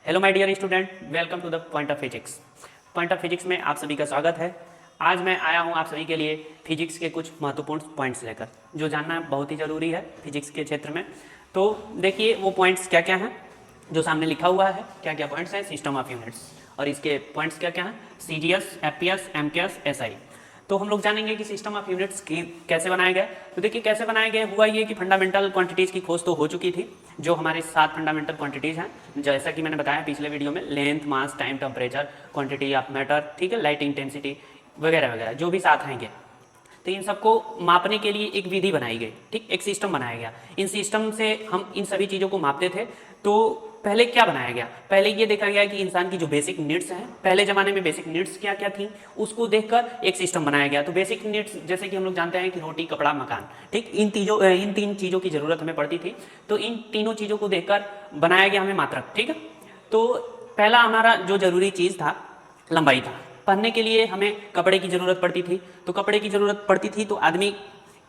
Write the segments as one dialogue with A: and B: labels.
A: Hello my dear student, welcome to the point of physics. Point of physics में आप सभी का स्वागत है। आज मैं आया हूं आप सभी के लिए फिजिक्स के कुछ महत्वपूर्ण पॉइंट्स लेकर, जो जानना बहुत ही ज़रूरी है फिजिक्स के क्षेत्र में। तो देखिए वो पॉइंट्स क्या क्या हैं जो सामने लिखा हुआ है, क्या क्या पॉइंट्स हैं, सिस्टम ऑफ यूनिट्स, और इसके पॉइंट्स क्या क्या हैं, सीजीएस, एफपीएस, एमकेएस, एसआई। तो हम लोग जानेंगे कि सिस्टम ऑफ यूनिट्स की कैसे बनाया गया। तो देखिए कैसे बनाया गया, हुआ ये कि फंडामेंटल क्वांटिटीज़ की खोज तो हो चुकी थी, जो हमारे 7 फंडामेंटल क्वांटिटीज़ हैं, जैसा कि मैंने बताया पिछले वीडियो में, length, mass, time, temperature, quantity of matter, ठीक है, लाइट इंटेंसिटी वगैरह वगैरह, जो भी 7 आएंगे। तो इन सबको मापने के लिए एक विधि बनाई गई, ठीक, एक सिस्टम बनाया गया। इन सिस्टम से हम इन सभी चीज़ों को मापते थे। तो पहले क्या बनाया गया, पहले ये देखा गया कि इंसान की जो बेसिक नीड्स हैं, पहले ज़माने में बेसिक नीड्स क्या क्या थी, उसको देखकर एक सिस्टम बनाया गया। तो बेसिक नीड्स जैसे कि हम लोग जानते हैं कि रोटी, कपड़ा, मकान, ठीक, इन तीन चीज़ों की ज़रूरत हमें पड़ती थी। तो इन तीनों चीज़ों को देखकर बनाया गया हमें मात्रक, ठीक है। तो पहला हमारा जो ज़रूरी चीज़ था, लंबाई था। पहनने के लिए हमें कपड़े की ज़रूरत पड़ती थी। तो कपड़े की ज़रूरत पड़ती थी तो आदमी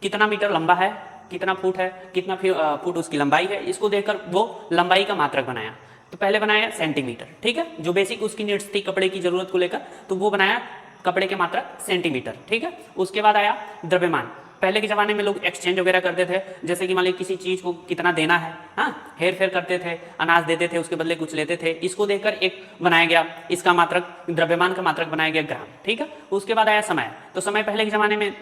A: कितना मीटर लंबा है, कितना फुट है, कितना फुट उसकी लंबाई है, इसको देखकर वो लंबाई का मात्रक बनाया। तो पहले बनाया सेंटीमीटर, ठीक है, जो बेसिक उसकी नीड्स थी कपड़े की ज़रूरत को लेकर, तो वो बनाया कपड़े के मात्रक सेंटीमीटर, ठीक है। उसके बाद आया द्रव्यमान। पहले के ज़माने में लोग एक्सचेंज वगैरह करते थे, जैसे कि मान लीजिए किसी चीज़ को कितना देना है, हाँ, हेर फेर करते थे, अनाज देते थे, उसके बदले कुछ लेते थे। इसको देखकर एक बनाया गया, इसका मात्रक, द्रव्यमान का मात्रक बनाया गया ग्राम, ठीक है। उसके बाद आया समय। तो समय पहले के ज़माने में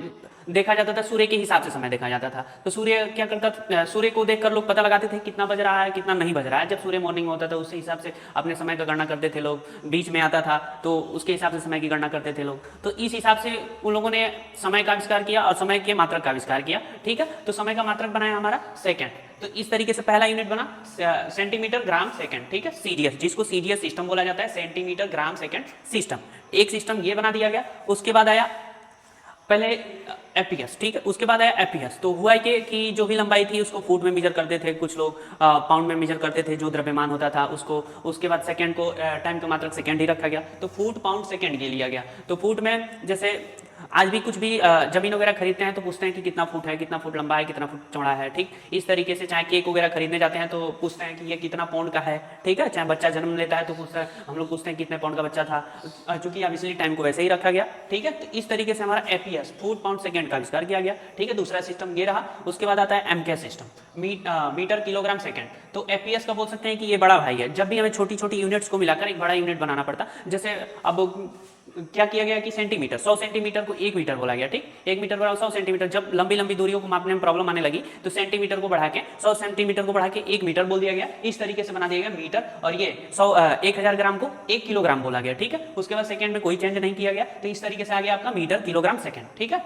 A: देखा जाता था, सूर्य के हिसाब से समय देखा जाता था। तो सूर्य क्या करता था, सूर्य को देखकर लोग पता लगाते थे कितना बज रहा है, कितना नहीं बज रहा है। जब सूर्य मॉर्निंग होता था उसी हिसाब से अपने समय का गणना करते थे लोग, बीच में आता था तो उसके हिसाब से समय की गणना करते थे लोग। तो इस हिसाब से उन लोगों ने समय का आविष्कार किया और समय के मात्रक का आविष्कार किया, ठीक है। तो समय का मात्रक बनाया हमारा सेकेंड। तो इस तरीके से पहला यूनिट बना सेंटीमीटर ग्राम सेकेंड, ठीक है, सीजीएस, जिसको सीजीएस सिस्टम बोला जाता है, सेंटीमीटर ग्राम सेकेंड सिस्टम। एक सिस्टम ये बना दिया गया। उसके बाद आया पहले एपीएस, ठीक है, उसके बाद आया एपीएस। तो हुआ कि जो भी लंबाई थी उसको फुट में मेजर करते थे, कुछ लोग पाउंड में मेजर करते थे, जो द्रव्यमान होता था उसको। उसके बाद सेकंड को टाइम का मात्रक सेकंड ही रखा गया, तो फुट, पाउंड, सेकंड ये लिया गया। तो फुट में जैसे आज भी कुछ भी जमीन वगैरह खरीदते हैं तो पूछते हैं कि कितना फुट है, कितना फुट लंबा है, कितना फुट चौड़ा है, ठीक। इस तरीके से चाहे केक वगैरह खरीदने जाते हैं तो पूछते हैं कि ये कितना पाउंड का है, ठीक है। चाहे बच्चा जन्म लेता है तो पूछता है, हम लोग पूछते हैं कितने पाउंड का बच्चा था, चूंकि अब इसलिए टाइम को वैसे ही रखा गया, ठीक है। तो इस तरीके से हमारा एपीएस, फुट, पाउंड, सेकंड का आविष्कार किया गया, ठीक है। दूसरा सिस्टम ये रहा। उसके बाद आता है MK system, metre, kilogram, second. तो एपीएस का बोल सकते हैं कि ये बड़ा भाई है। जब भी हमें छोटी छोटी यूनिट्स को मिलाकर एक बड़ा यूनिट बनाना पड़ता, जैसे अब क्या किया गया कि सेंटीमीटर, 100 सेंटीमीटर को 1 मीटर बोला गया, ठीक। 1 मीटर बराबर 100 सेंटीमीटर। जब लंबी लंबी दूरियों को मापने में प्रॉब्लम आने लगी तो सेंटीमीटर को बढ़ा के 100 सेंटीमीटर को बढ़ा के 1 मीटर बोल दिया गया। इस तरीके से बना दिया गया मीटर। और ये 1000 ग्राम को 1 किलोग्राम बोला गया, ठीक है। उसके बाद सेकंड में कोई चेंज नहीं किया गया, तो इस तरीके से आ गया आपका मीटर, किलोग्राम, सेकंड, ठीक है।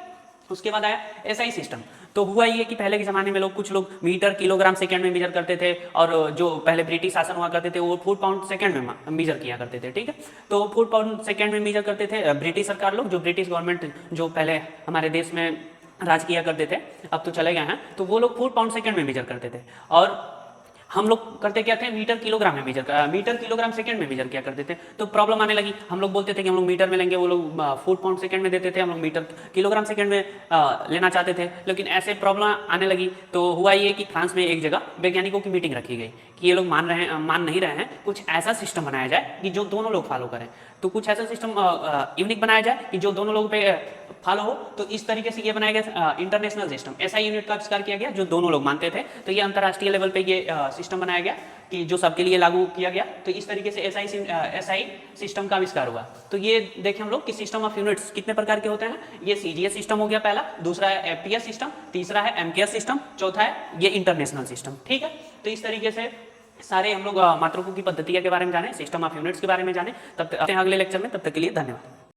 A: उसके बाद आया एसआई सिस्टम। तो हुआ ये कि पहले के ज़माने में कुछ लोग मीटर, किलोग्राम, सेकंड में मेजर करते थे, और जो पहले ब्रिटिश शासन हुआ करते थे वो फुट, पाउंड, सेकंड में मेजर किया करते थे, ठीक है। तो फुट, पाउंड, सेकंड में मेजर करते थे ब्रिटिश सरकार लोग, जो ब्रिटिश गवर्नमेंट जो पहले हमारे देश में राज किया करते थे, अब तो चले गए हैं। तो वो लोग फुट, पाउंड, सेकंड में मेजर करते थे, और हम लोग करते क्या थे, मीटर, किलोग्राम में मीटर, किलोग्राम, सेकंड में मेजर किया करते थे। तो प्रॉब्लम आने लगी, हम लोग बोलते थे कि हम लोग मीटर में लेंगे, वो लोग फुट, पाउंड, सेकंड में देते थे, हम लोग मीटर, किलोग्राम, सेकंड में लेना चाहते थे। लेकिन ऐसे प्रॉब्लम आने लगी। तो हुआ ये कि फ्रांस में एक जगह वैज्ञानिकों की मीटिंग रखी गई कि ये लोग मान नहीं रहे हैं, कुछ ऐसा सिस्टम बनाया जाए कि जो दोनों लोग फॉलो करें। तो कुछ ऐसा सिस्टम यूनिक बनाया जाए कि जो दोनों लोग पे फॉलो हो। तो इस तरीके से ये बनाया गया इंटरनेशनल सिस्टम, ऐसा यूनिट का आविष्कार किया गया जो दोनों लोग मानते थे। तो ये अंतरराष्ट्रीय लेवल पे ये सिस्टम बनाया गया कि जो सबके लिए लागू किया गया। तो इस तरीके से एसआई सिस्टम का आविष्कार हुआ। तो ये देखें हम लोग कि सिस्टम ऑफ यूनिट्स कितने प्रकार के होते हैं। ये सीजीएस सिस्टम हो गया पहला, दूसरा है एपीएस सिस्टम, तीसरा है एमकेएस सिस्टम, चौथा है ये इंटरनेशनल सिस्टम, ठीक है। तो इस तरीके से सारे हम लोग मात्रकों की पद्धतियों के बारे में जाने, सिस्टम ऑफ यूनिट्स के बारे में जाने। तब तक अगले लेक्चर में, तब तक के लिए धन्यवाद।